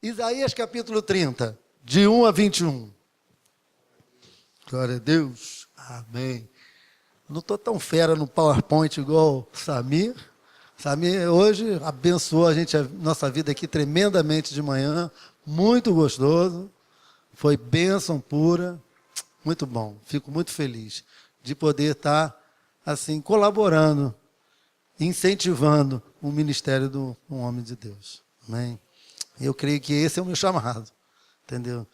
Isaías capítulo 30, de 1 a 21. Glória a Deus. Amém. Não estou tão fera no PowerPoint igual o Samir. Samir hoje abençoou a nossa vida aqui tremendamente de manhã. Muito gostoso. Foi bênção pura. Muito bom. Fico muito feliz de poder estar assim colaborando, incentivando o ministério do homem de Deus. Amém. Eu creio que esse é o meu chamado, entendeu?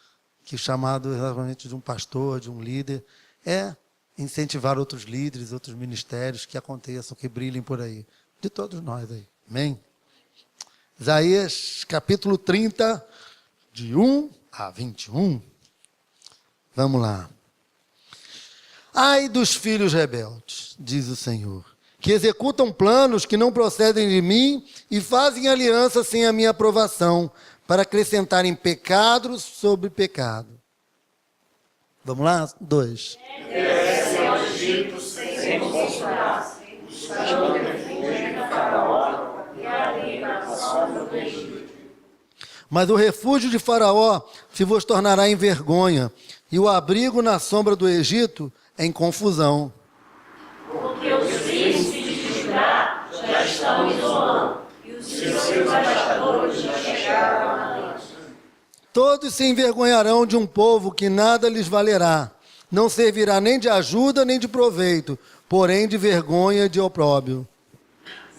Que o chamado exatamente de um pastor, de um líder, é incentivar outros líderes, outros ministérios que aconteçam, que brilhem por aí. De todos nós aí. Amém? Isaías capítulo 30, de 1 a 21. Vamos lá. Ai dos filhos rebeldes, diz o Senhor, que executam planos que não procedem de mim e fazem aliança sem a minha aprovação, para acrescentarem pecado sobre pecado. Vamos lá? 2. Descem ao Egito sem consultar, buscando refúgio em Faraó e ali na sombra do Egito. Mas o refúgio de Faraó se vos tornará em vergonha, e o abrigo na sombra do Egito em confusão. Porque os príncipes de Judá já estão isolando, e os seus embaixadores já chegaram à noite. Todos se envergonharão de um povo que nada lhes valerá. Não servirá nem de ajuda nem de proveito, porém de vergonha e de opróbrio.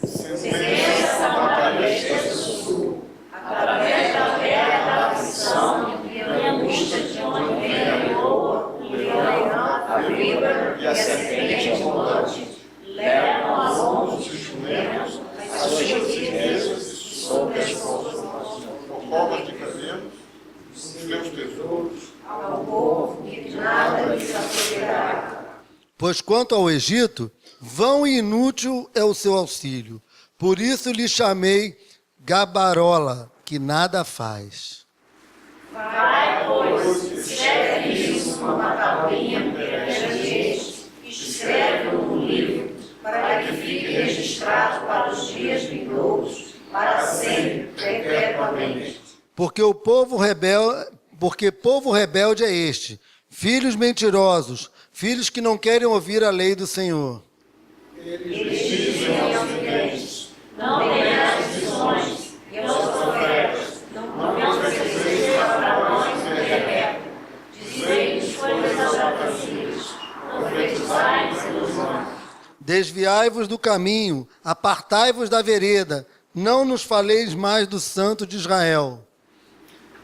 Sentença contra a besta do sul, através da terra da aflição e da angústia de onde vem a boa, o leão, a víbora e a serpente ambulante, levam as mãos dos jumentos, as suas riquezas sobre as covas de camelos, os meus tesouros, ao povo que nada lhes aproveitará. Pois quanto ao Egito, vão e inútil é o seu auxílio. Por isso lhe chamei gabarola, que nada faz. Vai, pois, escreve isso numa tabuinha perante eles, escreve no livro, para que fique registrado para os dias vindouros, para sempre, perpetuamente. Porque povo rebelde é este, filhos mentirosos, filhos que não querem ouvir a lei do Senhor. Eles dizem aos videntes, não tenhas visões, e aos profetas, não profetizeis para nós e Rebeca. Dizei-nos coisas aprazíveis, profetizai-nos ilusões. Desviai-vos do caminho, apartai-vos da vereda, não nos faleis mais do Santo de Israel.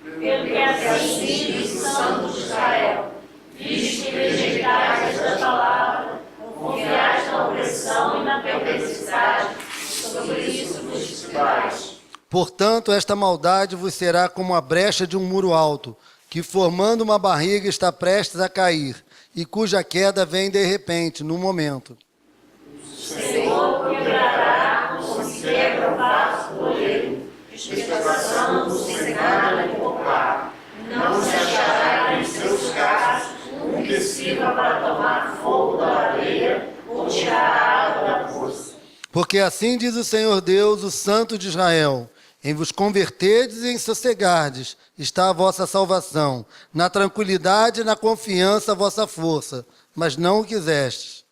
Porque assim diz o Santo de Israel, visto que rejeitais esta palavra, confiais na opressão e na perversidade, sobre isso vos despais. Portanto, esta maldade vos será como a brecha de um muro alto, que formando uma barriga está prestes a cair, e cuja queda vem de repente, num momento. O Senhor quebrará como se quebra o vaso do oleiro, despedaçando sem nada lhe poupar. Não se achará em seus cachos um que sirva para tomar fogo da lareira ou tirar a água da poça. Porque assim diz o Senhor Deus, o Santo de Israel: em vos converterdes e em sossegardes está a vossa salvação, na tranquilidade e na confiança a vossa força, mas não o quisestes.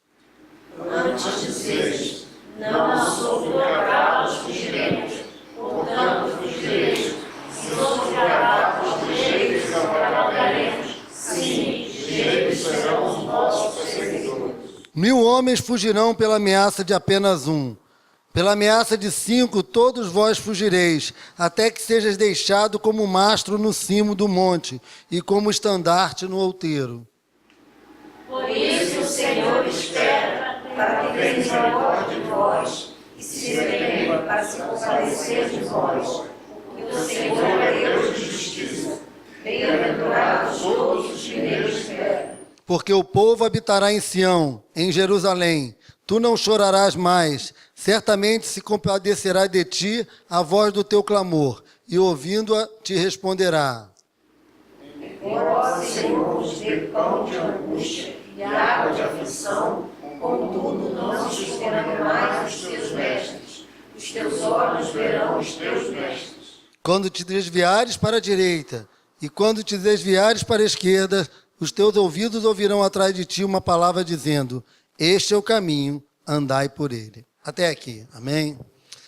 Antes dizeis, não sobre o cavalos fugiremos, portanto fugireis, se sobre cavalos ligeiros cavalgaremos, sim, ligeiros serão os vossos perseguidores. 1000 homens fugirão pela ameaça de apenas um. Pela ameaça de 5, todos vós fugireis, até que sejas deixado como mastro no cimo do monte, e como estandarte no outeiro. Por isso o Senhor espera, para que tenha misericórdia de vós, e se arrependa para se compadecer de vós. Porque o Senhor é Deus de justiça. Bem-aventurados todos os que nele esperam. Porque o povo habitará em Sião, em Jerusalém. Tu não chorarás mais, certamente se compadecerá de ti a voz do teu clamor, e ouvindo-a te responderá. Embora, Senhor, nos dê pão de angústia e água de aflição, contudo não sustentarão mais os teus mestres. Os teus olhos verão os teus mestres. Quando te desviares para a direita e quando te desviares para a esquerda, os teus ouvidos ouvirão atrás de ti uma palavra dizendo: este é o caminho, andai por ele. Até aqui, amém?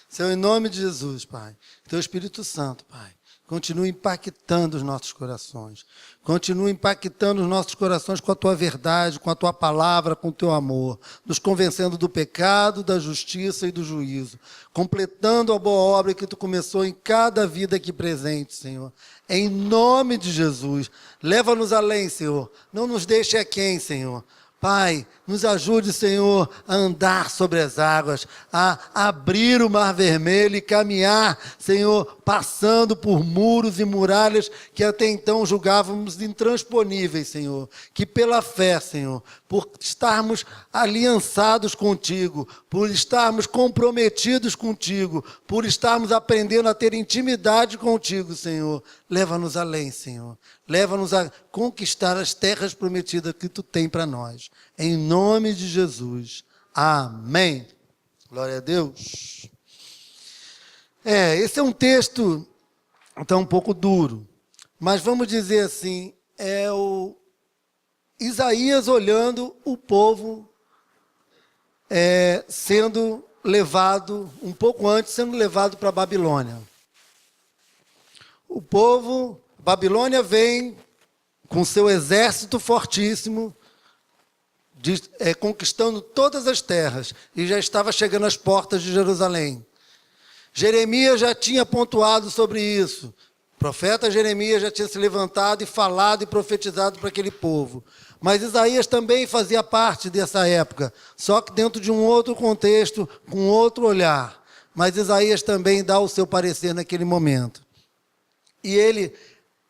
Senhor, em nome de Jesus, Pai, Teu Espírito Santo, Pai, continua impactando os nossos corações. Continua impactando os nossos corações com a Tua verdade, com a Tua palavra, com o Teu amor. Nos convencendo do pecado, da justiça e do juízo. Completando a boa obra que Tu começou em cada vida aqui presente, Senhor. Em nome de Jesus, leva-nos além, Senhor. Não nos deixe aquém, Senhor. Pai, nos ajude, Senhor, a andar sobre as águas, a abrir o mar vermelho e caminhar, Senhor, passando por muros e muralhas que até então julgávamos intransponíveis, Senhor. Que pela fé, Senhor, por estarmos aliançados contigo, por estarmos comprometidos contigo, por estarmos aprendendo a ter intimidade contigo, Senhor, leva-nos além, Senhor. Leva-nos a conquistar as terras prometidas que Tu tem para nós. Em nome de Jesus. Amém. Glória a Deus. Esse é um texto então um pouco duro. Mas vamos dizer assim, é o Isaías olhando o povo sendo levado, um pouco antes, sendo levado para a Babilônia. O povo... Babilônia vem com seu exército fortíssimo, conquistando todas as terras, e já estava chegando às portas de Jerusalém. Jeremias já tinha pontuado sobre isso. O profeta Jeremias já tinha se levantado e falado e profetizado para aquele povo. Mas Isaías também fazia parte dessa época, só que dentro de um outro contexto, com outro olhar. Mas Isaías também dá o seu parecer naquele momento. E ele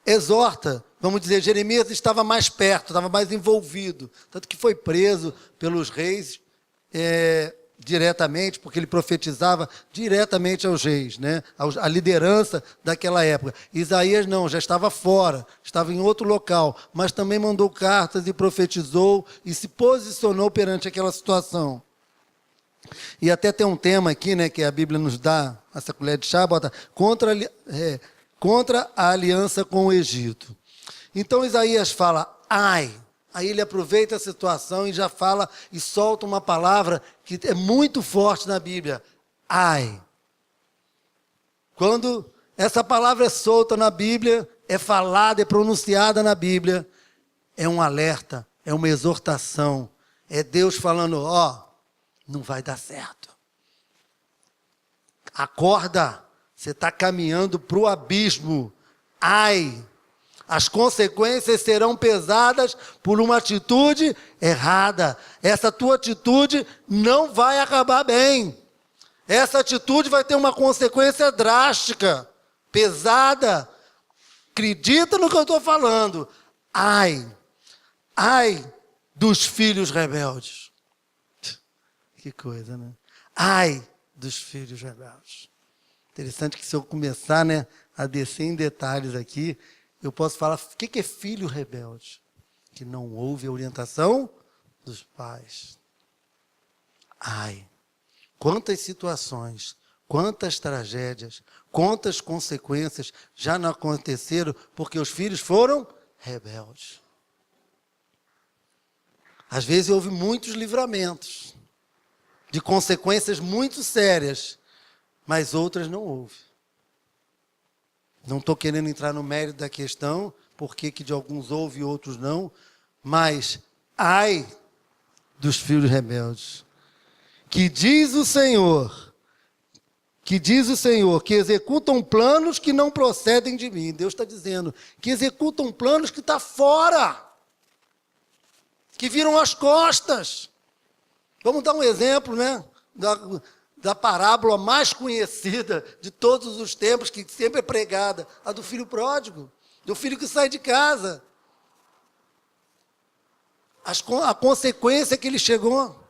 exorta, vamos dizer, Jeremias estava mais perto, estava mais envolvido, tanto que foi preso pelos reis diretamente, porque ele profetizava diretamente aos reis, né? A liderança daquela época. Isaías não, já estava fora, estava em outro local, mas também mandou cartas e profetizou e se posicionou perante aquela situação. E até tem um tema aqui, né, que a Bíblia nos dá, essa colher de chá, bota contra a aliança com o Egito. Então Isaías fala, ai. Aí ele aproveita a situação e já fala e solta uma palavra que é muito forte na Bíblia. Ai. Quando essa palavra é solta na Bíblia, é falada, é pronunciada na Bíblia, é um alerta, é uma exortação. É Deus falando, não vai dar certo. Acorda. Você está caminhando para o abismo. Ai, as consequências serão pesadas por uma atitude errada. Essa tua atitude não vai acabar bem. Essa atitude vai ter uma consequência drástica, pesada. Acredita no que eu estou falando. Ai dos filhos rebeldes. Que coisa, né? Ai dos filhos rebeldes. Interessante que se eu começar, né, a descer em detalhes aqui, eu posso falar, o que é filho rebelde? Que não ouve a orientação dos pais. Ai, quantas situações, quantas tragédias, quantas consequências já não aconteceram porque os filhos foram rebeldes. Às vezes houve muitos livramentos de consequências muito sérias, mas outras não houve. Não estou querendo entrar no mérito da questão, porque que de alguns houve e outros não, mas ai dos filhos rebeldes, que diz o Senhor, que executam planos que não procedem de mim. Deus está dizendo que executam planos que estão fora, que viram as costas. Vamos dar um exemplo, né? Da parábola mais conhecida de todos os tempos, que sempre é pregada, a do filho pródigo, do filho que sai de casa. A consequência que ele chegou,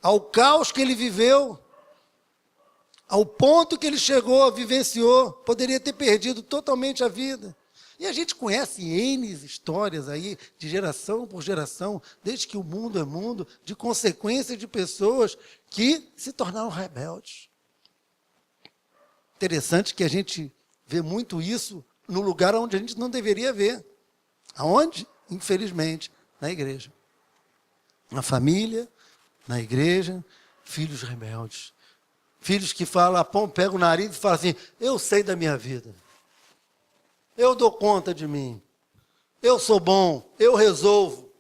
ao caos que ele viveu, ao ponto que ele chegou, vivenciou, poderia ter perdido totalmente a vida. E a gente conhece N histórias aí, de geração por geração, desde que o mundo é mundo, de consequências de pessoas que se tornaram rebeldes. Interessante que a gente vê muito isso no lugar onde a gente não deveria ver. Aonde? Infelizmente, na igreja. Na família, na igreja, filhos rebeldes. Filhos que falam, pega o nariz e falam assim, eu sei da minha vida. Eu dou conta de mim. Eu sou bom, eu resolvo.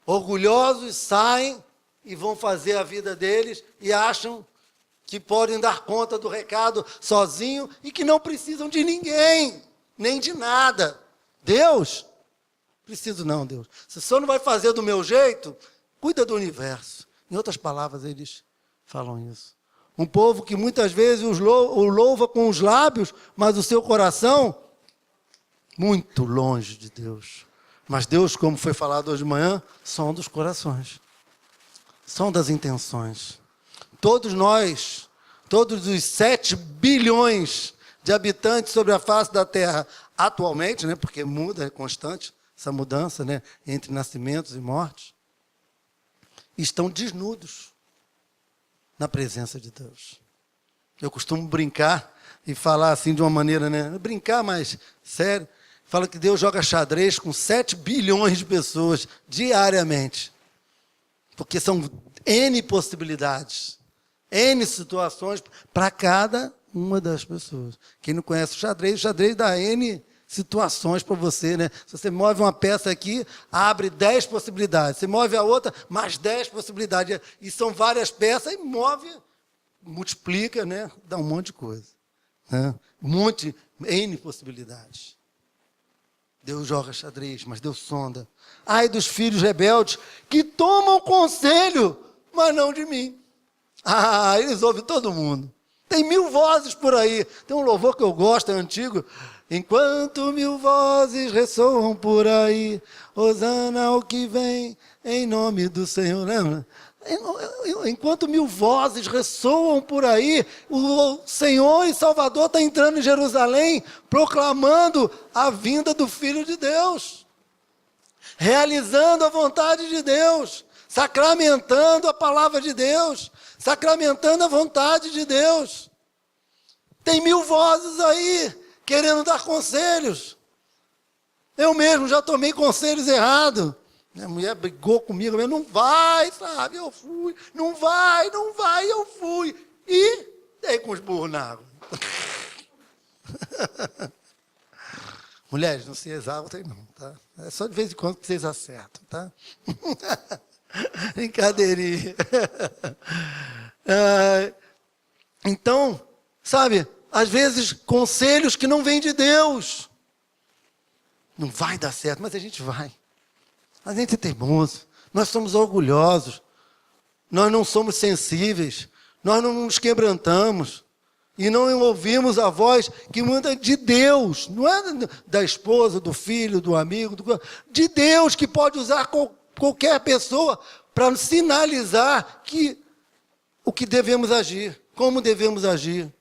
Orgulhosos saem e vão fazer a vida deles e acham que podem dar conta do recado sozinho e que não precisam de ninguém, nem de nada. Deus, preciso não, Deus. Se o Senhor não vai fazer do meu jeito, cuida do universo. Em outras palavras, eles falam isso. Um povo que muitas vezes o louva com os lábios, mas o seu coração, muito longe de Deus. Mas Deus, como foi falado hoje de manhã, sonda os corações. Sonda as intenções. Todos nós, todos os 7 bilhões de habitantes sobre a face da Terra, atualmente, né, porque muda, é constante essa mudança, né, entre nascimentos e mortes, estão desnudos na presença de Deus. Eu costumo brincar e falar assim de uma maneira, né, brincar, mas sério, fala que Deus joga xadrez com 7 bilhões de pessoas diariamente, porque são N possibilidades, N situações para cada uma das pessoas. Quem não conhece o xadrez dá N situações para você, né? Se você move uma peça aqui, abre 10 possibilidades. Você move a outra, mais 10 possibilidades. E são várias peças, e move, multiplica, né? Dá um monte de coisa. Né? N possibilidades. Deus joga xadrez, mas Deus sonda. Ai dos filhos rebeldes que tomam conselho, mas não de mim. Ah, eles ouvem todo mundo. Tem 1000 vozes por aí. Tem um louvor que eu gosto, é antigo. Enquanto 1000 vozes ressoam por aí, hosana ao que vem em nome do Senhor. Lembra? Enquanto 1000 vozes ressoam por aí, o Senhor e Salvador está entrando em Jerusalém, proclamando a vinda do Filho de Deus, realizando a vontade de Deus, sacramentando a palavra de Deus, sacramentando a vontade de Deus. Tem 1000 vozes aí, querendo dar conselhos. Eu mesmo já tomei conselhos errados. Minha mulher brigou comigo, não vai, sabe, eu fui. Não vai, eu fui. E dei com os burros na água. Mulheres, não se exaltem não, tá? É só de vez em quando que vocês acertam, tá? Brincadeirinha. Então, sabe, às vezes conselhos que não vêm de Deus. Não vai dar certo, mas a gente vai. A gente é teimoso, nós somos orgulhosos, nós não somos sensíveis, nós não nos quebrantamos e não ouvimos a voz que manda de Deus, não é da esposa, do filho, do amigo, de Deus, que pode usar qualquer pessoa para sinalizar o que devemos agir, como devemos agir.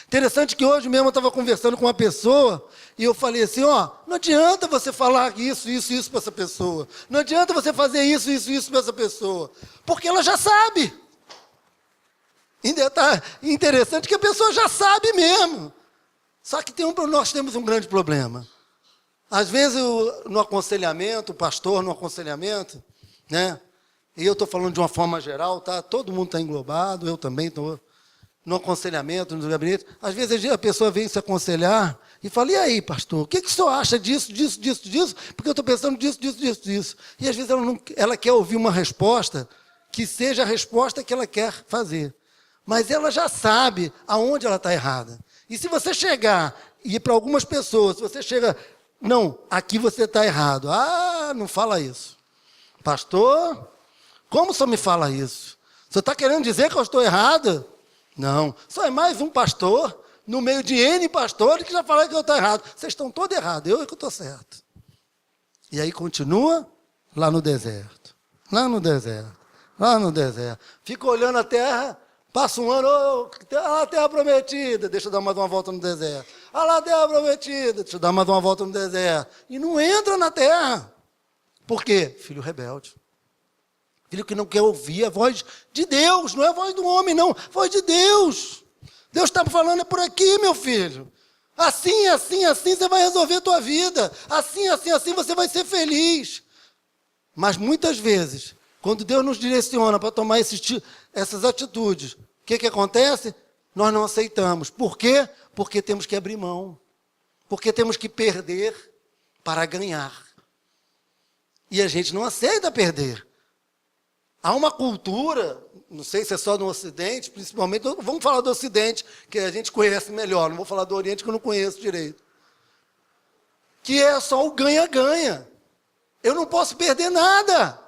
Interessante que hoje mesmo eu estava conversando com uma pessoa e eu falei assim, não adianta você falar isso para essa pessoa. Não adianta você fazer isso para essa pessoa. Porque ela já sabe. Interessante que a pessoa já sabe mesmo. Só que nós temos um grande problema. Às vezes, no aconselhamento, o pastor no aconselhamento, né? E eu estou falando de uma forma geral, tá? Todo mundo está englobado, eu também estou. No aconselhamento, no gabinete, às vezes a pessoa vem se aconselhar e fala, e aí, pastor, o que o senhor acha disso? Porque eu estou pensando disso. E às vezes ela quer ouvir uma resposta que seja a resposta que ela quer fazer. Mas ela já sabe aonde ela está errada. E se você chegar, e para algumas pessoas, se você chega, não, aqui você está errado. Ah, não fala isso. Pastor, como o senhor me fala isso? O senhor está querendo dizer que eu estou errado? Não, só é mais um pastor, no meio de N pastores que já falaram que eu estou errado. Vocês estão todos errados, eu é que estou certo. E aí continua lá no deserto. Fica olhando a terra, passa um ano, a terra prometida, deixa eu dar mais uma volta no deserto. Lá a terra prometida, deixa eu dar mais uma volta no deserto. E não entra na terra. Por quê? Filho rebelde. Filho que não quer ouvir a voz de Deus, não é a voz do homem, não, a voz de Deus. Deus está falando é por aqui, meu filho. Assim, assim, assim você vai resolver a tua vida. Assim, assim, assim você vai ser feliz. Mas muitas vezes, quando Deus nos direciona para tomar essas atitudes, o que acontece? Nós não aceitamos. Por quê? Porque temos que abrir mão. Porque temos que perder para ganhar. E a gente não aceita perder. Há uma cultura, não sei se é só no Ocidente, principalmente, vamos falar do Ocidente, que a gente conhece melhor, não vou falar do Oriente que eu não conheço direito. Que é só o ganha-ganha. Eu não posso perder nada.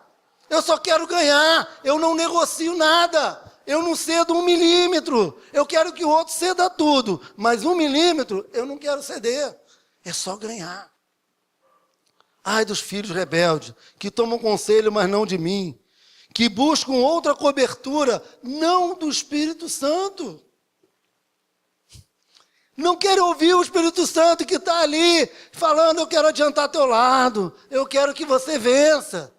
Eu só quero ganhar. Eu não negocio nada. Eu não cedo 1 milímetro. Eu quero que o outro ceda tudo. Mas 1 milímetro eu não quero ceder. É só ganhar. Ai dos filhos rebeldes, que tomam conselho, mas não de mim. Que buscam outra cobertura, não do Espírito Santo. Não quero ouvir o Espírito Santo que está ali falando, eu quero adiantar teu lado, eu quero que você vença.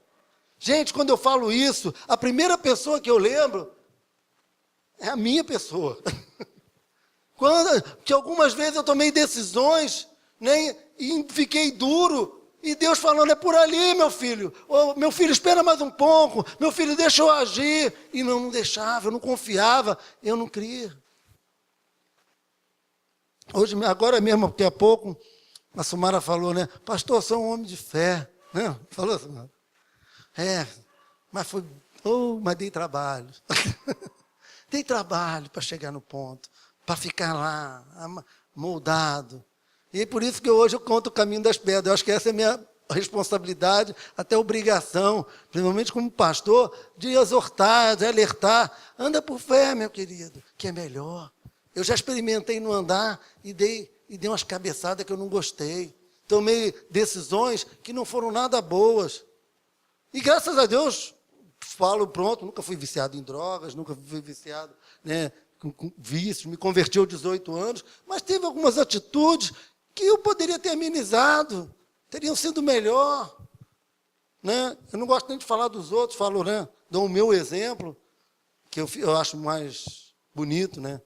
Gente, quando eu falo isso, a primeira pessoa que eu lembro é a minha pessoa. Que algumas vezes eu tomei decisões, né, e fiquei duro, e Deus falando, é por ali, meu filho. Oh, meu filho, espera mais um pouco. Meu filho, deixa eu agir. E não deixava, eu não confiava, eu não cria. Hoje, agora mesmo, daqui a pouco, a Sumara falou, né? Pastor, sou um homem de fé. Né? Falou, Sumara? Mas dei trabalho. Dei trabalho para chegar no ponto, para ficar lá, moldado. E por isso que hoje eu conto o caminho das pedras. Eu acho que essa é a minha responsabilidade, até obrigação, principalmente como pastor, de exortar, de alertar. Anda por fé, meu querido, que é melhor. Eu já experimentei no andar e dei umas cabeçadas que eu não gostei. Tomei decisões que não foram nada boas. E graças a Deus, falo pronto, nunca fui viciado em drogas, nunca fui viciado, né, com vícios, me converti aos 18 anos, mas teve algumas atitudes que eu poderia ter amenizado, teriam sido melhor. Né? Eu não gosto nem de falar dos outros, falo, né, dou o meu exemplo, que eu acho mais bonito, né,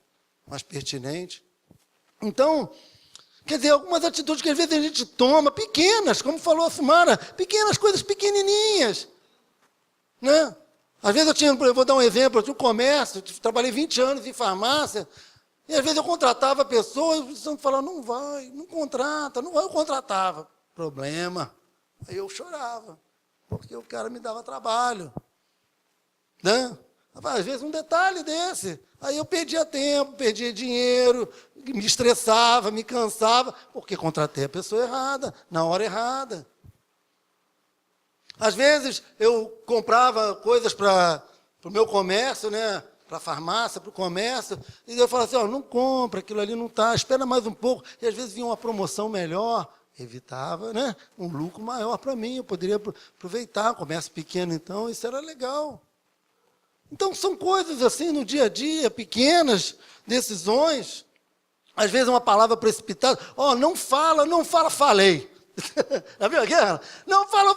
mais pertinente. Então, quer dizer, algumas atitudes que às vezes a gente toma, pequenas, como falou a Sumara, pequenas coisas pequenininhas. Né? Às vezes eu vou dar um exemplo, eu tinha um comércio, trabalhei 20 anos em farmácia, e às vezes eu contratava pessoas, e o presidente falava, não vai, não contrata, não vai, eu contratava. Problema. Aí eu chorava, porque o cara me dava trabalho. Né? Às vezes um detalhe desse, aí eu perdia tempo, perdia dinheiro, me estressava, me cansava, porque contratei a pessoa errada, na hora errada. Às vezes eu comprava coisas para o meu comércio, né? Para a farmácia, para o comércio, e eu falava assim, não compra, aquilo ali não está, espera mais um pouco, e às vezes vinha uma promoção melhor, evitava, né? Um lucro maior para mim, eu poderia aproveitar, comércio pequeno então, isso era legal. Então são coisas assim no dia a dia, pequenas decisões, às vezes uma palavra precipitada, não fala, falei. Não fala,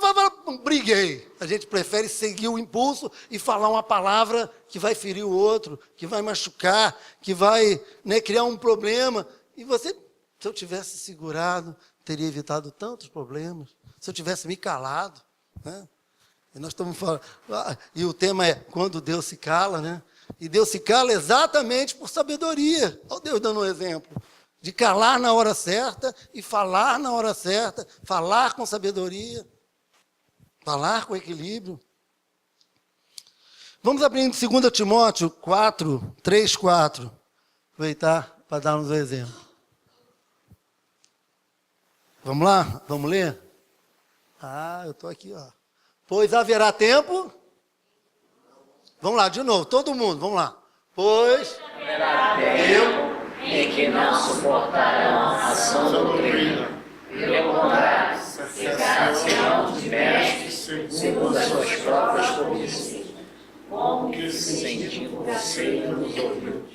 briguei. A gente prefere seguir o impulso e falar uma palavra que vai ferir o outro, que vai machucar, que vai, né, criar um problema. E você, se eu tivesse segurado, teria evitado tantos problemas. Se eu tivesse me calado. Né? E nós estamos falando, e o tema é quando Deus se cala, né? E Deus se cala exatamente por sabedoria. Olha Deus dando um exemplo. De calar na hora certa e falar na hora certa, falar com sabedoria, falar com equilíbrio. Vamos abrir em 2 Timóteo 4, 3, 4. Aproveitar para dar-nos um exemplo. Vamos lá? Vamos ler? Eu estou aqui, ó. Pois haverá tempo... Vamos lá, de novo, todo mundo, vamos lá. Pois haverá tempo... em que não suportarão a sã doutrina, pelo contrário, ficar-se-ão de mestres segundo as suas próprias cobiças, como que sentindo você nos ouvidos.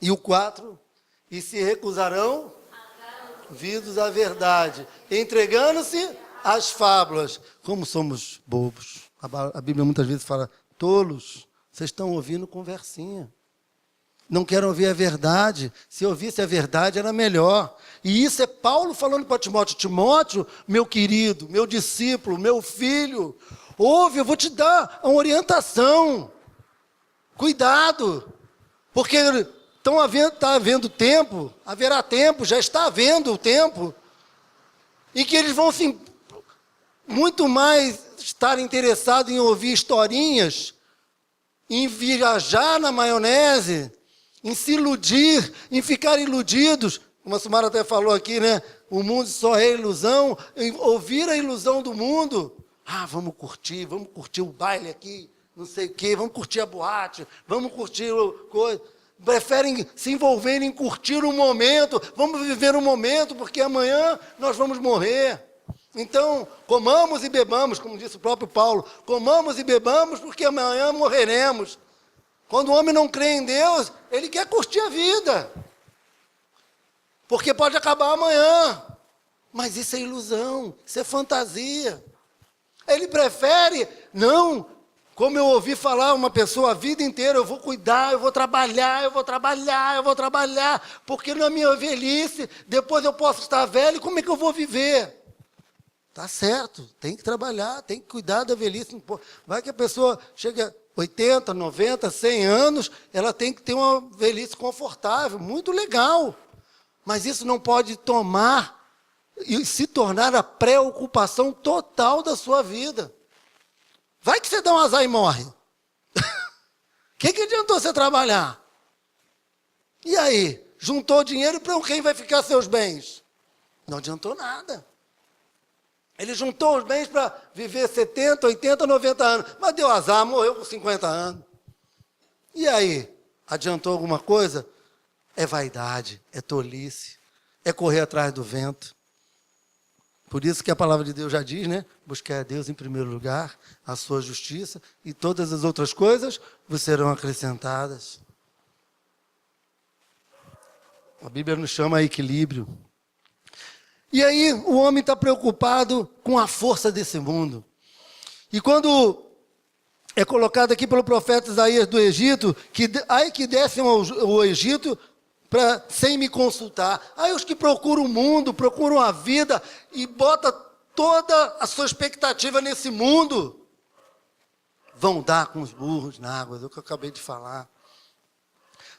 E o 4, e se recusarão, ouvidos à verdade, entregando-se às fábulas, como somos bobos. A Bíblia muitas vezes fala, tolos, vocês estão ouvindo conversinha. não querem ouvir a verdade. Se ouvisse a verdade, era melhor. E isso é Paulo falando para Timóteo. Timóteo, meu querido, meu discípulo, meu filho, ouve, eu vou te dar uma orientação. Cuidado, porque está havendo tempo, haverá tempo, já está havendo o tempo, em que eles vão muito mais estar interessados em ouvir historinhas, em viajar na maionese, em se iludir, em ficar iludidos. Como a Sumara até falou aqui, né? O mundo só é ilusão, em ouvir a ilusão do mundo. Vamos curtir o baile aqui, não sei o quê, vamos curtir a boate, vamos curtir coisa. Preferem se envolver em curtir o momento, vamos viver o momento, porque amanhã nós vamos morrer. Então, comamos e bebamos, como disse o próprio Paulo, comamos e bebamos, porque amanhã morreremos. Quando o homem não crê em Deus, ele quer curtir a vida, porque pode acabar amanhã. Mas isso é ilusão, isso é fantasia. Ele prefere, não, como eu ouvi falar uma pessoa a vida inteira, eu vou cuidar, eu vou trabalhar, porque na minha velhice, depois eu posso estar velho, como é que eu vou viver? Tá certo, tem que trabalhar, tem que cuidar da velhice. Vai que a pessoa chega a 80, 90, 100 anos, ela tem que ter uma velhice confortável, muito legal. Mas isso não pode tomar e se tornar a preocupação total da sua vida. Vai que você dá um azar e morre. O que adiantou você trabalhar? E aí? Juntou dinheiro para quem vai ficar seus bens? Não adiantou nada. Ele juntou os bens para viver 70, 80, 90 anos. Mas deu azar, morreu com 50 anos. E aí? Adiantou alguma coisa? É vaidade, é tolice, é correr atrás do vento. Por isso que a palavra de Deus já diz, né? Buscar a Deus em primeiro lugar, a sua justiça, e todas as outras coisas vos serão acrescentadas. A Bíblia nos chama a equilíbrio. E aí o homem está preocupado com a força desse mundo. E quando é colocado aqui pelo profeta Isaías do Egito, que descem ao Egito sem me consultar. Aí os que procuram o mundo, procuram a vida e botam toda a sua expectativa nesse mundo, vão dar com os burros na água, é o que eu acabei de falar.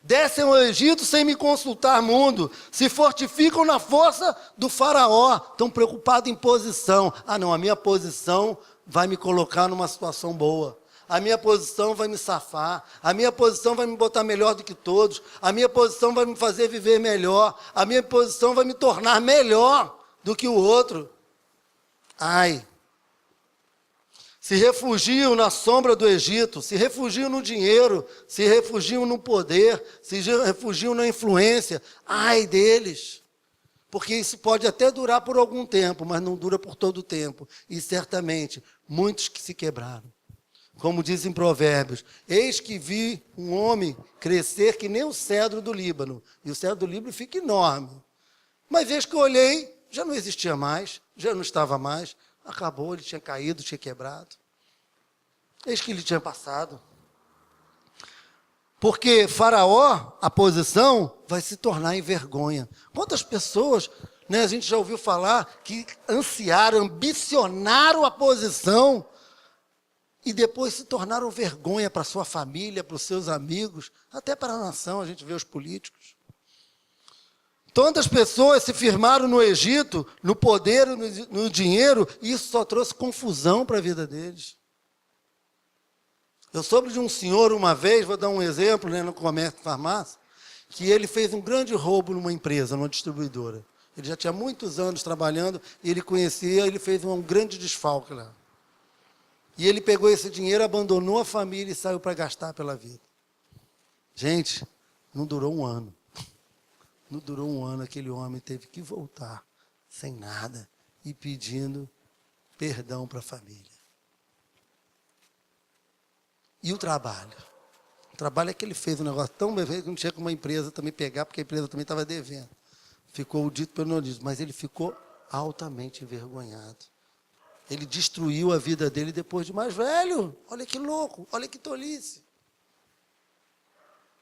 Descem ao Egito sem me consultar, mundo. Se fortificam na força do faraó. Estão preocupados em posição. Não, a minha posição vai me colocar numa situação boa. A minha posição vai me safar. A minha posição vai me botar melhor do que todos. A minha posição vai me fazer viver melhor. A minha posição vai me tornar melhor do que o outro. Se refugiam na sombra do Egito, se refugiam no dinheiro, se refugiam no poder, se refugiam na influência. Ai deles! Porque isso pode até durar por algum tempo, mas não dura por todo o tempo. E certamente, muitos que se quebraram. Como dizem Provérbios, eis que vi um homem crescer que nem o cedro do Líbano. E o cedro do Líbano fica enorme. Mas eis que eu olhei, já não existia mais, já não estava mais. Acabou, ele tinha caído, tinha quebrado. Eis que ele tinha passado. Porque Faraó, a posição, vai se tornar em vergonha. Quantas pessoas, a gente já ouviu falar, que ansiaram, ambicionaram a posição e depois se tornaram vergonha para a sua família, para os seus amigos, até para a nação, a gente vê os políticos. Tantas pessoas se firmaram no Egito, no poder, no dinheiro, e isso só trouxe confusão para a vida deles. Eu soube de um senhor uma vez, vou dar um exemplo, no comércio de farmácia, que ele fez um grande roubo numa empresa, numa distribuidora. Ele já tinha muitos anos trabalhando, e ele conhecia, ele fez um grande desfalque lá. E ele pegou esse dinheiro, abandonou a família e saiu para gastar pela vida. Gente, não durou um ano. Não durou um ano, aquele homem teve que voltar, sem nada, e pedindo perdão para a família. E o trabalho? O trabalho é que ele fez um negócio tão bem feito que não tinha como uma empresa também pegar, porque a empresa também estava devendo. Ficou o dito pelo não dito, mas ele ficou altamente envergonhado. Ele destruiu a vida dele depois de mais velho. Olha que louco, olha que tolice.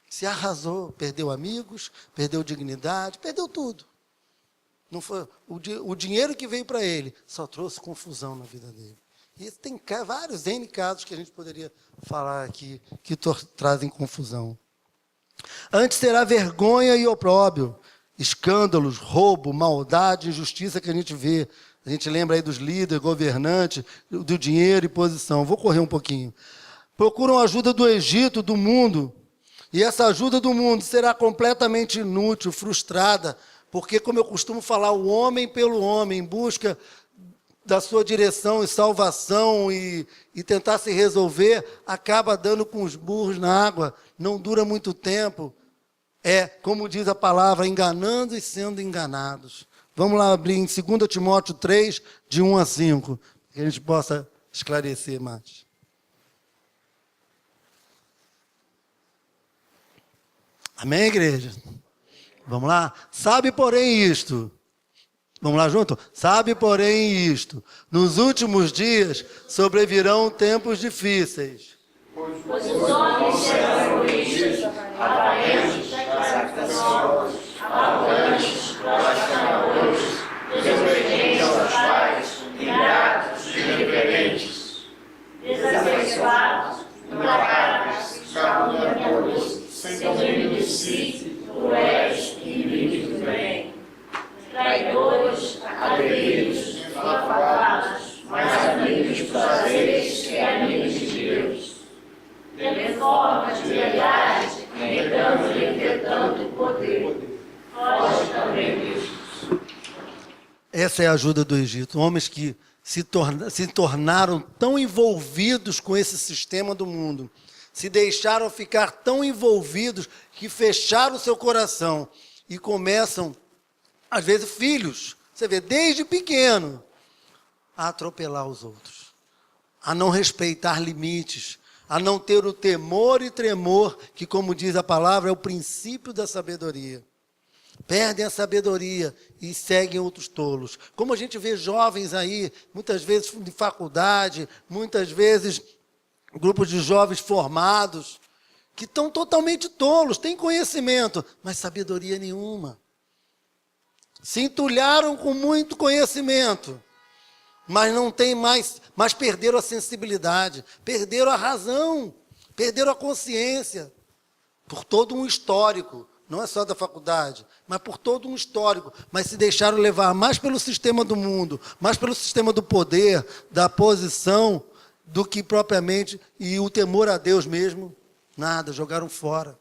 Se arrasou, perdeu amigos, perdeu dignidade, perdeu tudo. Não foi, o dinheiro que veio para ele só trouxe confusão na vida dele. E tem vários N casos que a gente poderia falar aqui que trazem confusão. Antes será vergonha e opróbrio, escândalos, roubo, maldade, injustiça que a gente vê. A gente lembra aí dos líderes, governantes, do dinheiro e posição. Vou correr um pouquinho. Procuram ajuda do Egito, do mundo. E essa ajuda do mundo será completamente inútil, frustrada, porque, como eu costumo falar, o homem pelo homem, em busca da sua direção e salvação e tentar se resolver, acaba dando com os burros na água, não dura muito tempo. É, como diz a palavra, enganando e sendo enganados. Vamos lá abrir em 2 Timóteo 3, de 1 a 5, que a gente possa esclarecer mais. Amém, igreja? Vamos lá? Sabe, porém, isto. Vamos lá junto? Sabe, porém, isto. Nos últimos dias sobrevirão tempos difíceis. Pois os homens serão egoístas, avarentos, jactanciosos, arrogantes, blasfemadores, desobedientes aos pais, ingratos, irreverentes, desafeiçoados, implacáveis, caluniadores, sem domínio de si, cruéis, inimigos do bem, traidores, atrevidos, inflamados, mais amigos dos prazeres que amigos de Deus, tendo forma de piedade, negando-lhe entretanto o poder. Foge também disso. Essa é a ajuda do Egito. Homens que se tornaram tão envolvidos com esse sistema do mundo, se deixaram ficar tão envolvidos que fecharam o seu coração e começam, às vezes, filhos, você vê, desde pequeno, a atropelar os outros, a não respeitar limites, a não ter o temor e tremor, que, como diz a palavra, é o princípio da sabedoria. Perdem a sabedoria e seguem outros tolos. Como a gente vê jovens aí, muitas vezes de faculdade, muitas vezes grupos de jovens formados, que estão totalmente tolos, têm conhecimento, mas sabedoria nenhuma. Se entulharam com muito conhecimento, mas não tem mais, mas perderam a sensibilidade, perderam a razão, perderam a consciência, por todo um histórico, não é só da faculdade, mas por todo um histórico, mas se deixaram levar mais pelo sistema do mundo, mais pelo sistema do poder, da posição, do que propriamente, e o temor a Deus mesmo, nada, jogaram fora.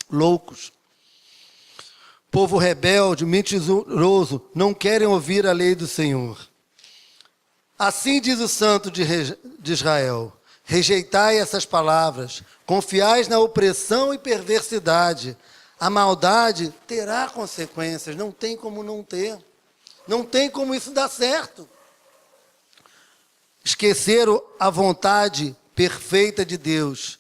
Loucos. Povo rebelde, mentiroso, não querem ouvir a lei do Senhor. Assim diz o Santo de Israel: rejeitai essas palavras, confiais na opressão e perversidade. A maldade terá consequências, não tem como não ter. Não tem como isso dar certo. Esqueceram a vontade perfeita de Deus.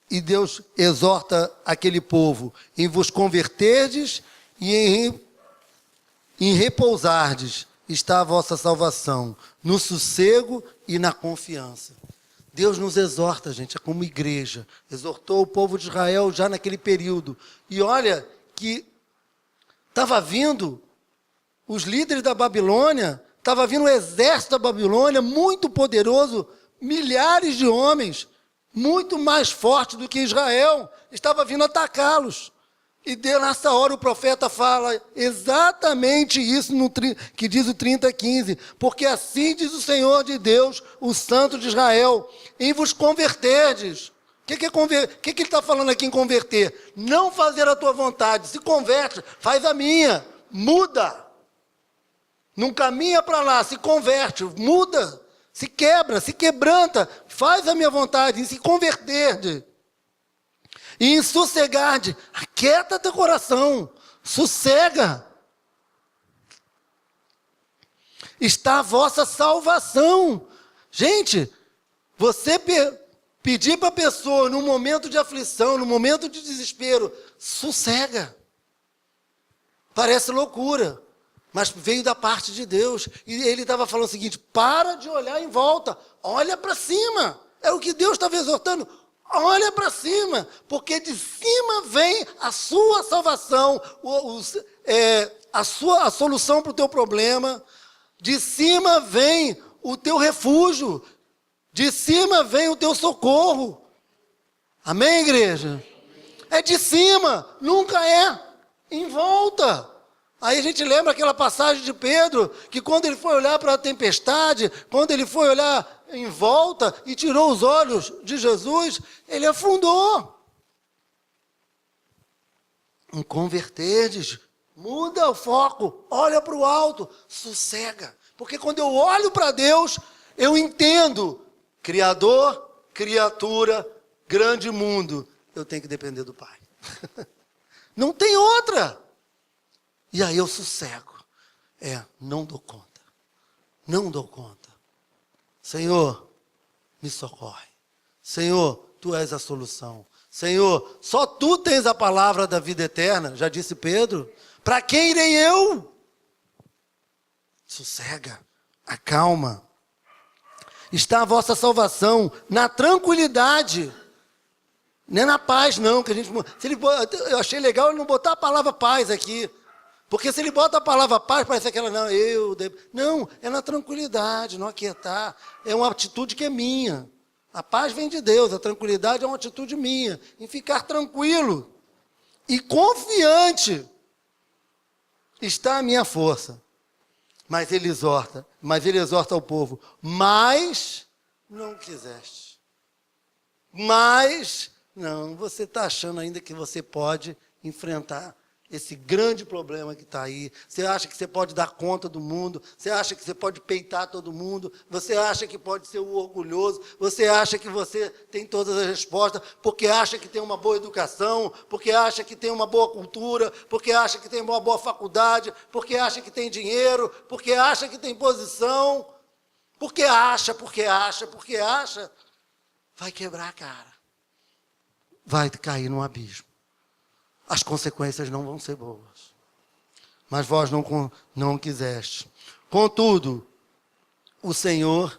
E Deus exorta aquele povo em vos converterdes e em repousardes está a vossa salvação, no sossego e na confiança. Deus nos exorta, gente, como igreja. Exortou o povo de Israel já naquele período. E olha que estava vindo os líderes da Babilônia, estava vindo o exército da Babilônia, muito poderoso, milhares de homens, muito mais forte do que Israel, estava vindo atacá-los. E nessa hora o profeta fala exatamente isso que diz o 30:15. Porque assim diz o Senhor de Deus, o Santo de Israel, em vos converterdes. O que ele está falando aqui em converter? Não fazer a tua vontade. Se converte, faz a minha. Muda. Não caminha para lá, se converte, muda. Se quebra, se quebranta, faz a minha vontade, em se converter. E em sossegar, aquieta teu coração, sossega. Está a vossa salvação. Gente, você pedir para a pessoa, num momento de aflição, num momento de desespero, sossega. Parece loucura, mas veio da parte de Deus. E ele estava falando o seguinte: para de olhar em volta, olha para cima. É o que Deus estava exortando. Olha para cima, porque de cima vem a sua salvação, a solução para o teu problema. De cima vem o teu refúgio. De cima vem o teu socorro. Amém, igreja? É de cima, nunca é em volta. Aí a gente lembra aquela passagem de Pedro, que quando ele foi olhar para a tempestade, quando ele foi olhar em volta e tirou os olhos de Jesus, ele afundou. Em converterdes, muda o foco, olha para o alto, sossega. Porque quando eu olho para Deus, eu entendo, Criador, criatura, grande mundo, eu tenho que depender do Pai. Não tem outra. E aí eu sossego. Não dou conta. Não dou conta. Senhor, me socorre. Senhor, Tu és a solução. Senhor, só Tu tens a palavra da vida eterna, já disse Pedro. Para quem irei eu? Sossega, acalma. Está a vossa salvação na tranquilidade. Não é na paz, não. Que a gente, eu achei legal ele não botar a palavra paz aqui. Porque se ele bota a palavra paz, parece aquela, não, é na tranquilidade, não aquietar. É uma atitude que é minha. A paz vem de Deus, a tranquilidade é uma atitude minha. Em ficar tranquilo e confiante está a minha força. Mas ele exorta ao povo, mas não quiseste. Mas, não, você está achando ainda que você pode enfrentar esse grande problema que está aí. Você acha que você pode dar conta do mundo, você acha que você pode peitar todo mundo, você acha que pode ser o orgulhoso, você acha que você tem todas as respostas, porque acha que tem uma boa educação, porque acha que tem uma boa cultura, porque acha que tem uma boa faculdade, porque acha que tem dinheiro, porque acha que tem posição, porque acha, vai quebrar a cara. Vai cair num abismo. As consequências não vão ser boas. Mas vós não quiseste. Contudo, o Senhor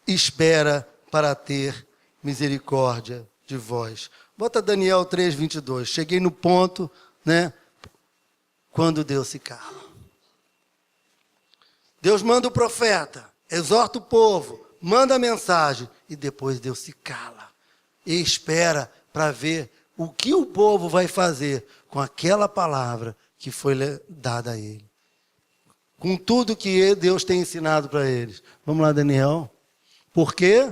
espera para ter misericórdia de vós. Bota Daniel 3:22. Cheguei no ponto, quando Deus se cala. Deus manda o profeta, exorta o povo, manda a mensagem, e depois Deus se cala. E espera para ver o que o povo vai fazer com aquela palavra que foi dada a ele. Com tudo que Deus tem ensinado para eles. Vamos lá, Daniel. Por quê?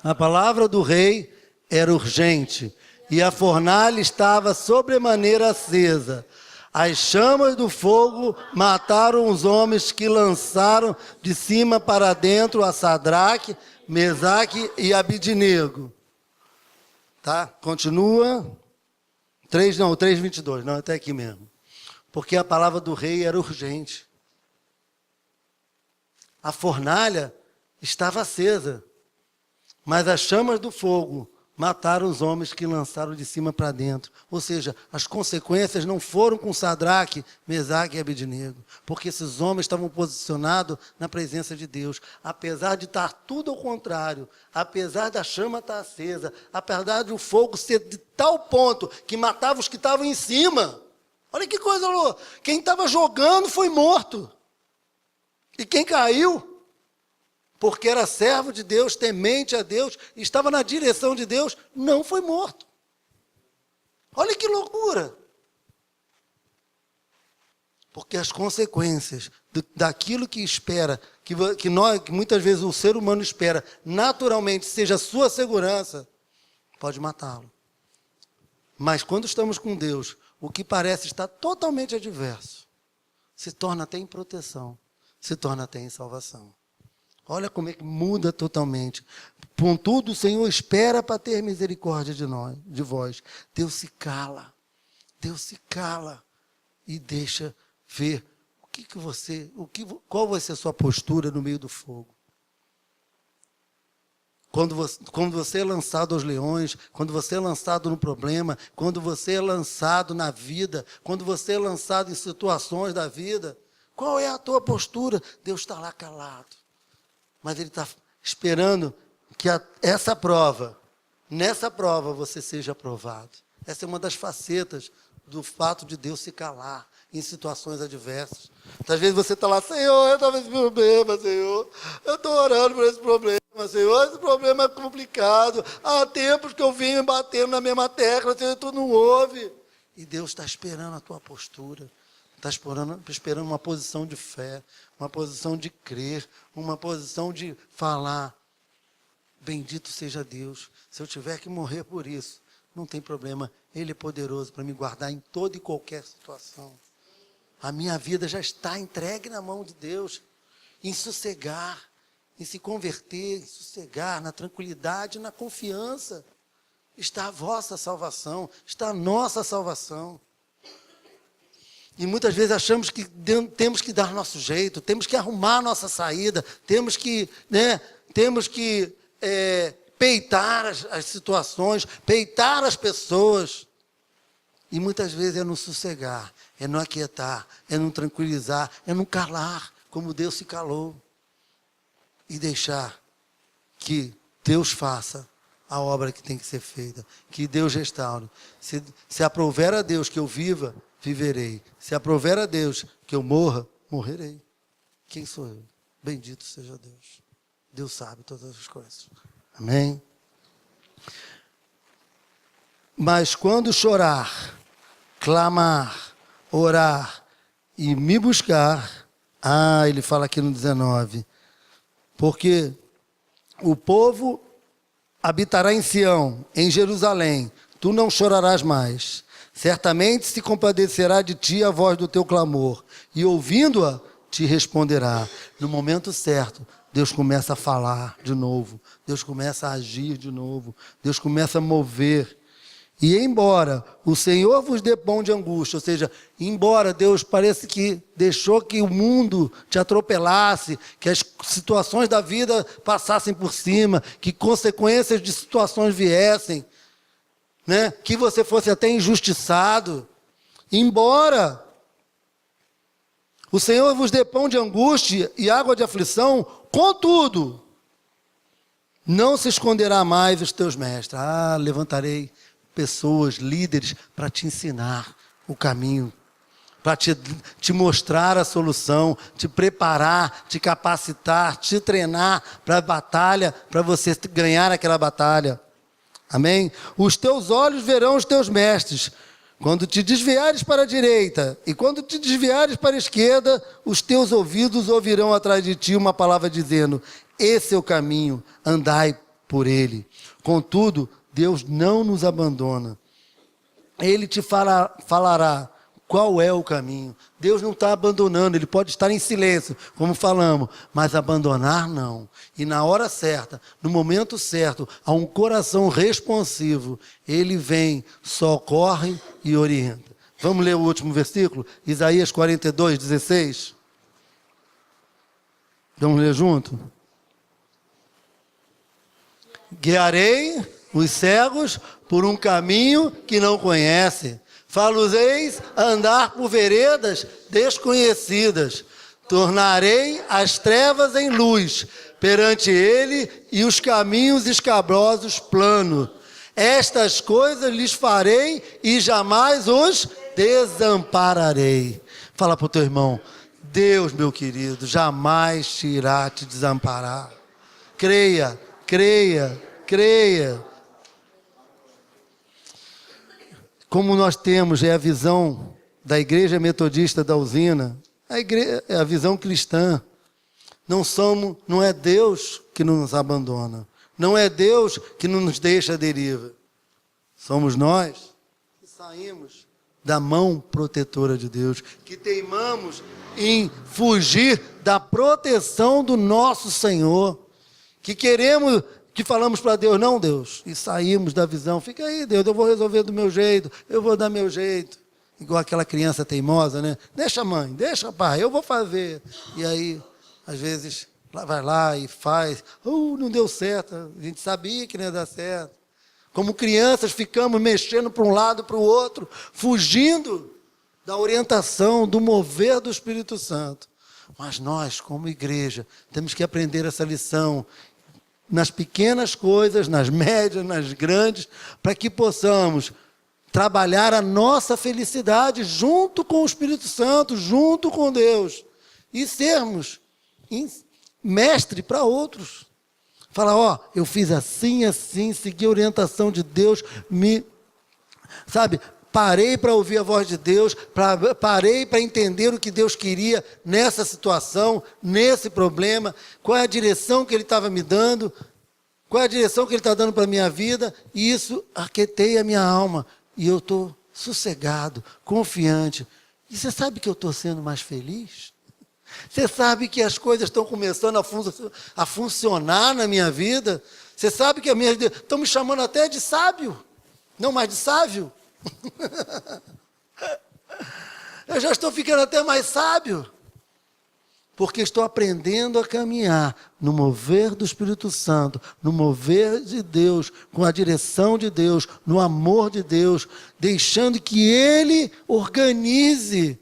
A palavra do rei era urgente e a fornalha estava sobremaneira acesa. As chamas do fogo mataram os homens que lançaram de cima para dentro a Sadraque, Mesaque e Abidnego. Tá? Continua. 3:22, não, até aqui mesmo. Porque a palavra do rei era urgente. A fornalha estava acesa, mas as chamas do fogo mataram os homens que lançaram de cima para dentro. Ou seja, as consequências não foram com Sadraque, Mesaque e Abidnego, porque esses homens estavam posicionados na presença de Deus. Apesar de estar tudo ao contrário, apesar da chama estar acesa, apesar do fogo ser de tal ponto que matava os que estavam em cima. Olha que coisa louca. Quem estava jogando foi morto. E quem caiu, porque era servo de Deus, temente a Deus, estava na direção de Deus, não foi morto. Olha que loucura. Porque as consequências daquilo que espera, que muitas vezes o ser humano espera, naturalmente seja a sua segurança, pode matá-lo. Mas quando estamos com Deus, o que parece estar totalmente adverso, se torna até em proteção, se torna até em salvação. Olha como é que muda totalmente. Contudo, o Senhor espera para ter misericórdia de vós. Deus se cala e deixa ver qual vai ser a sua postura no meio do fogo. Quando você é lançado aos leões, quando você é lançado no problema, quando você é lançado na vida, quando você é lançado em situações da vida, qual é a tua postura? Deus está lá calado. Mas Ele está esperando que essa prova, nessa prova você seja aprovado. Essa é uma das facetas do fato de Deus se calar em situações adversas. Às vezes você está lá, Senhor, eu estou com esse problema, Senhor. Eu estou orando por esse problema, Senhor. Esse problema é complicado. Há tempos que eu venho batendo na mesma tecla, Senhor, tu não ouve. E Deus está esperando a tua postura. Está esperando uma posição de fé, uma posição de crer, uma posição de falar. Bendito seja Deus. Se eu tiver que morrer por isso, não tem problema. Ele é poderoso para me guardar em toda e qualquer situação. A minha vida já está entregue na mão de Deus. Em sossegar, em se converter, em sossegar, na tranquilidade, na confiança. Está a vossa salvação, está a nossa salvação. E muitas vezes achamos que temos que dar nosso jeito, temos que arrumar nossa saída, temos que peitar as situações, peitar as pessoas. E muitas vezes é no sossegar, é no aquietar, é no tranquilizar, é no calar, como Deus se calou. E deixar que Deus faça a obra que tem que ser feita, que Deus restaure. Se aprouver a Deus que eu viva, viverei. Se aprouver a Deus que eu morra, morrerei. Quem sou eu? Bendito seja Deus. Deus sabe todas as coisas. Amém? Mas quando chorar, clamar, orar e me buscar, ele fala aqui no 19, porque o povo habitará em Sião, em Jerusalém, tu não chorarás mais. Certamente se compadecerá de ti a voz do teu clamor, e ouvindo-a, te responderá. No momento certo, Deus começa a falar de novo, Deus começa a agir de novo, Deus começa a mover. E embora o Senhor vos dê pão de angústia, ou seja, embora Deus parece que deixou que o mundo te atropelasse, que as situações da vida passassem por cima, que consequências de situações viessem, né? Que você fosse até injustiçado, embora o Senhor vos dê pão de angústia e água de aflição, contudo, não se esconderá mais os teus mestres. Levantarei pessoas, líderes, para te ensinar o caminho, para te mostrar a solução, te preparar, te capacitar, te treinar para a batalha, para você ganhar aquela batalha. Amém? Os teus olhos verão os teus mestres. Quando te desviares para a direita e quando te desviares para a esquerda, os teus ouvidos ouvirão atrás de ti uma palavra dizendo: esse é o caminho, andai por ele. Contudo, Deus não nos abandona. Ele te falará qual é o caminho. Deus não está abandonando, Ele pode estar em silêncio, como falamos, mas abandonar não. E na hora certa, no momento certo, a um coração responsivo, Ele vem, socorre e orienta. Vamos ler o último versículo? Isaías 42, 16. Vamos ler junto? Guiarei os cegos por um caminho que não conhece. Fá-los-eis a andar por veredas desconhecidas. Tornarei as trevas em luz perante ele e os caminhos escabrosos planos. Estas coisas lhes farei e jamais os desampararei. Fala para o teu irmão: Deus, meu querido, jamais te irá te desamparar. Creia, creia, creia. Como nós temos a visão da Igreja Metodista da Usina, a visão cristã. Não é Deus que nos abandona. Não é Deus que nos deixa à deriva. Somos nós que saímos da mão protetora de Deus, que teimamos em fugir da proteção do nosso Senhor, que falamos para Deus: não, Deus, e saímos da visão. Fica aí, Deus, eu vou resolver do meu jeito, eu vou dar meu jeito. Igual aquela criança teimosa, né? Deixa mãe, deixa pai, eu vou fazer. E aí, às vezes, vai lá e faz. Não deu certo, a gente sabia que não ia dar certo. Como crianças, ficamos mexendo para um lado, para o outro, fugindo da orientação, do mover do Espírito Santo. Mas nós, como igreja, temos que aprender essa lição. nas pequenas coisas, nas médias, nas grandes, para que possamos trabalhar a nossa felicidade junto com o Espírito Santo, junto com Deus, e sermos mestre para outros. Falar, ó, eu fiz assim, assim, segui a orientação de Deus, parei para ouvir a voz de Deus, parei para entender o que Deus queria nessa situação, nesse problema, qual é a direção que Ele estava me dando, qual é a direção que Ele está dando para a minha vida, e isso aquieteia a minha alma, e eu estou sossegado, confiante. E você sabe que eu estou sendo mais feliz? Você sabe que as coisas estão começando a funcionar na minha vida? Você sabe que estão me chamando até de sábio, não mais de sábio? Eu já estou ficando até mais sábio, porque estou aprendendo a caminhar no mover do Espírito Santo, no mover de Deus, com a direção de Deus, no amor de Deus, deixando que Ele organize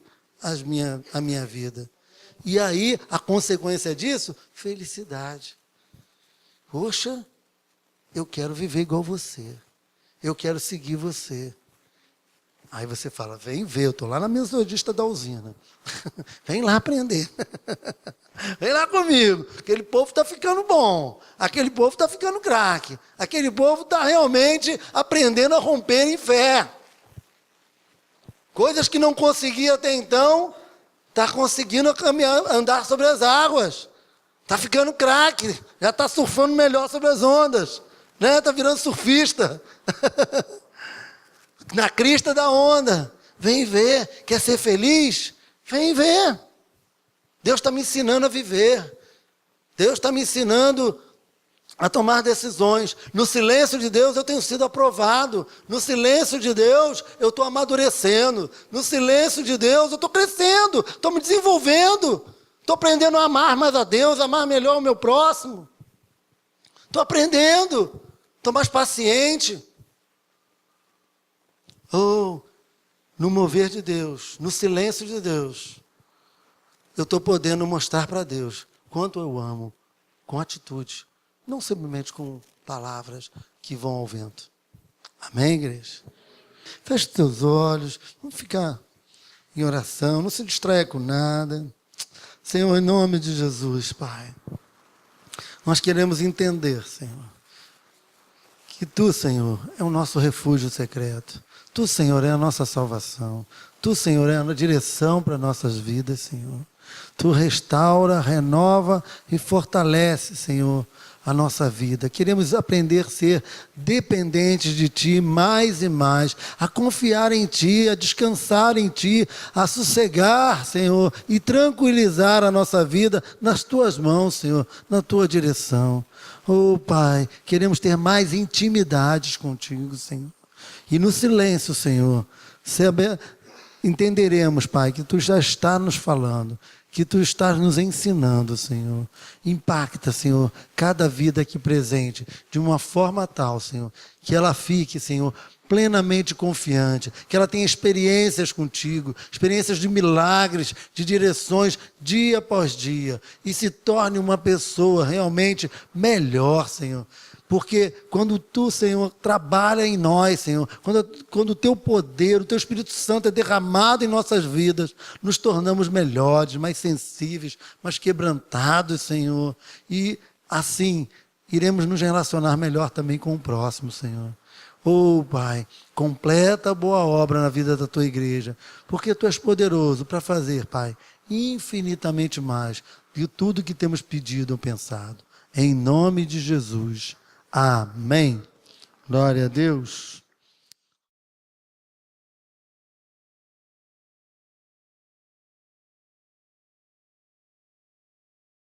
a minha vida. E aí, a consequência disso, felicidade. Poxa, eu quero viver igual você. Eu quero seguir você. Aí você fala, vem ver, eu estou lá na Metodista da usina. Vem lá aprender. Vem lá comigo. Aquele povo está ficando bom. Aquele povo está ficando craque. Aquele povo está realmente aprendendo a romper em fé. Coisas que não conseguia até então, está conseguindo andar sobre as águas. Está ficando craque. Já está surfando melhor sobre as ondas. Está virando surfista. Na crista da onda. Vem ver. Quer ser feliz? Vem ver. Deus está me ensinando a viver. Deus está me ensinando a tomar decisões. No silêncio de Deus eu tenho sido aprovado. No silêncio de Deus eu estou amadurecendo. No silêncio de Deus eu estou crescendo. Estou me desenvolvendo. Estou aprendendo a amar mais a Deus, a amar melhor o meu próximo. Estou aprendendo. Estou mais paciente. No mover de Deus, no silêncio de Deus, eu estou podendo mostrar para Deus quanto eu amo, com atitude, não simplesmente com palavras que vão ao vento. Amém, igreja? Feche os teus olhos, vamos ficar em oração, não se distraia com nada. Senhor, em nome de Jesus, Pai, nós queremos entender, Senhor, que Tu, Senhor, é o nosso refúgio secreto. Tu, Senhor, é a nossa salvação. Tu, Senhor, é a direção para nossas vidas, Senhor. Tu restaura, renova e fortalece, Senhor, a nossa vida. Queremos aprender a ser dependentes de Ti mais e mais, a confiar em Ti, a descansar em Ti, a sossegar, Senhor, e tranquilizar a nossa vida nas Tuas mãos, Senhor, na Tua direção. Pai, queremos ter mais intimidades contigo, Senhor. E no silêncio, Senhor, entenderemos, Pai, que Tu já está nos falando, que Tu estás nos ensinando, Senhor. Impacta, Senhor, cada vida aqui presente, de uma forma tal, Senhor, que ela fique, Senhor, plenamente confiante, que ela tenha experiências contigo, experiências de milagres, de direções, dia após dia, e se torne uma pessoa realmente melhor, Senhor. Porque quando Tu, Senhor, trabalha em nós, Senhor, quando o Teu poder, o Teu Espírito Santo é derramado em nossas vidas, nos tornamos melhores, mais sensíveis, mais quebrantados, Senhor. E assim, iremos nos relacionar melhor também com o próximo, Senhor. Pai, completa a boa obra na vida da Tua igreja, porque Tu és poderoso para fazer, Pai, infinitamente mais de tudo que temos pedido ou pensado. Em nome de Jesus. Amém. Glória a Deus.